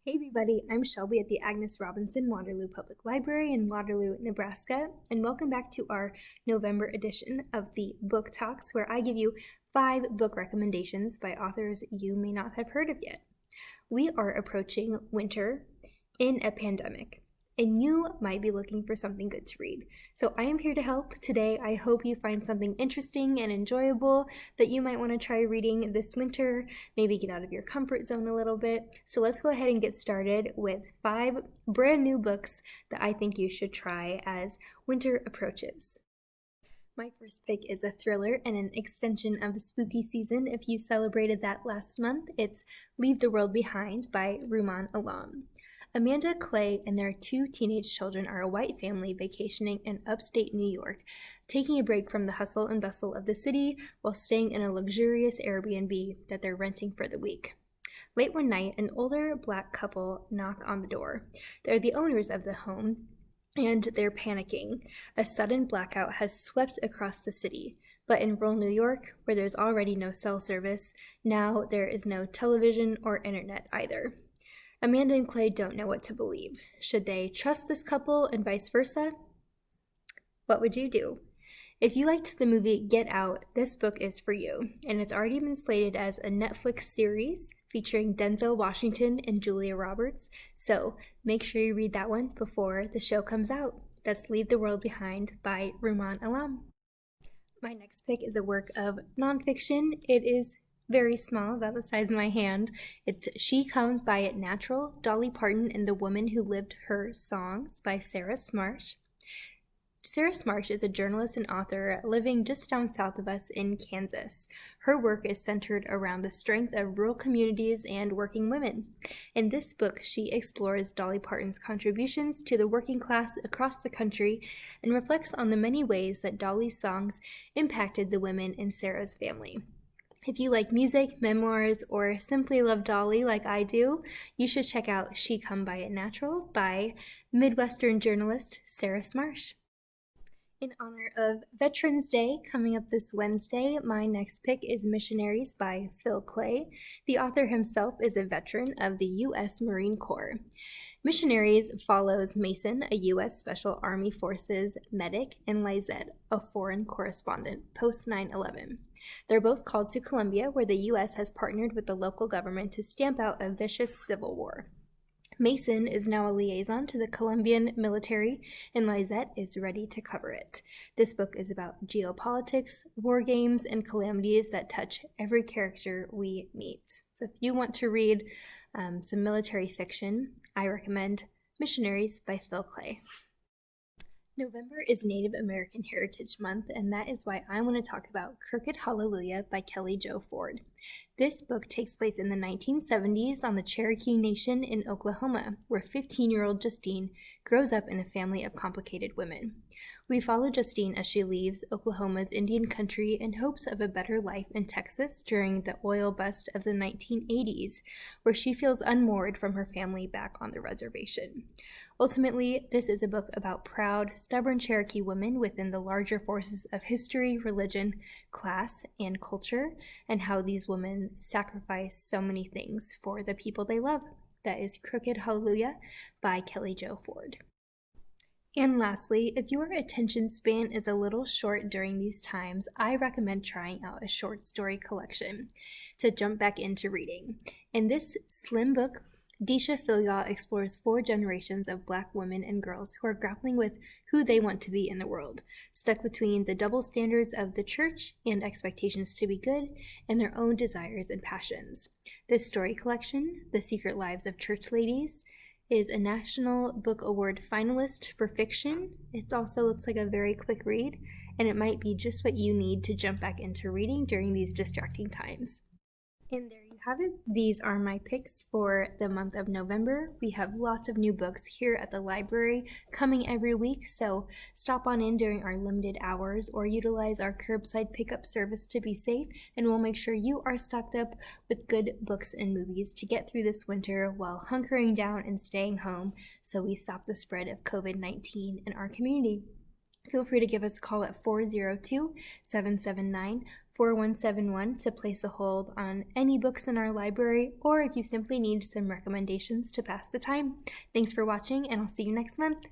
Hey everybody, I'm Shelby at the Agnes Robinson Waterloo Public Library in Waterloo, Nebraska, and welcome back to our November edition of the Book Talks, where I give you 5 book recommendations by authors you may not have heard of yet. We are approaching winter in a pandemic, and you might be looking for something good to read. So I am here to help. Today, I hope you find something interesting and enjoyable that you might want to try reading this winter, maybe get out of your comfort zone a little bit. So let's go ahead and get started with 5 brand new books that I think you should try as winter approaches. My first pick is a thriller and an extension of spooky season. If you celebrated that last month, it's Leave the World Behind by Rumaan. Amanda, Klay, and their 2 teenage children are a white family vacationing in upstate New York, taking a break from the hustle and bustle of the city while staying in a luxurious Airbnb that they're renting for the week. Late one night, an older black couple knock on the door. They're the owners of the home, and they're panicking. A sudden blackout has swept across the city, but in rural New York, where there's already no cell service, now there is no television or internet either. Amanda and Klay don't know what to believe. Should they trust this couple and vice versa? What would you do? If you liked the movie Get Out, this book is for you, and it's already been slated as a Netflix series featuring Denzel Washington and Julia Roberts, so make sure you read that one before the show comes out. That's Leave the World Behind by Rumaan. My next pick is a work of nonfiction. It is very small, about the size of my hand. It's She Comes by It Natural, Dolly Parton and the Woman Who Lived Her Songs by Sarah Smarsh. Sarah Smarsh is a journalist and author living just down south of us in Kansas. Her work is centered around the strength of rural communities and working women. In this book, she explores Dolly Parton's contributions to the working class across the country and reflects on the many ways that Dolly's songs impacted the women in Sarah's family. If you like music, memoirs, or simply love Dolly like I do, you should check out She Come By It Natural by Midwestern journalist Sarah Smarsh. In honor of Veterans Day coming up this Wednesday, my next pick is Missionaries by Klay. The author himself is a veteran of the U.S. Marine Corps. Missionaries follows Mason, a U.S. Special Army Forces medic, and Lizette, a foreign correspondent, post 9/11. They're both called to Colombia, where the U.S. has partnered with the local government to stamp out a vicious civil war. Mason is now a liaison to the Colombian military, and Lizette is ready to cover it. This book is about geopolitics, war games, and calamities that touch every character we meet. So if you want to read some military fiction, I recommend Missionaries by Klay. November is Native American Heritage Month, and that is why I want to talk about Crooked Hallelujah by Kelli Jo Ford. This book takes place in the 1970s on the Cherokee Nation in Oklahoma, where 15-year-old Justine grows up in a family of complicated women. We follow Justine as she leaves Oklahoma's Indian country in hopes of a better life in Texas during the oil bust of the 1980s, where she feels unmoored from her family back on the reservation. Ultimately, this is a book about proud, stubborn Cherokee women within the larger forces of history, religion, class, and culture, and how these women sacrifice so many things for the people they love. That is Crooked Hallelujah by Kelli Jo Ford. And lastly, if your attention span is a little short during these times, I recommend trying out a short story collection to jump back into reading. In this slim book, Deesha Philyaw explores 4 generations of Black women and girls who are grappling with who they want to be in the world, stuck between the double standards of the church and expectations to be good and their own desires and passions. This story collection, The Secret Lives of Church Ladies, is a National Book Award finalist for fiction. It also looks like a very quick read, and it might be just what you need to jump back into reading during these distracting times. And there you have it. These are my picks for the month of November. We have lots of new books here at the library coming every week, so stop on in during our limited hours or utilize our curbside pickup service to be safe, and we'll make sure you are stocked up with good books and movies to get through this winter while hunkering down and staying home so we stop the spread of COVID-19 in our community. feel free to give us a call at 402-779-4171 to place a hold on any books in our library, or if you simply need some recommendations to pass the time. Thanks for watching, and I'll see you next month.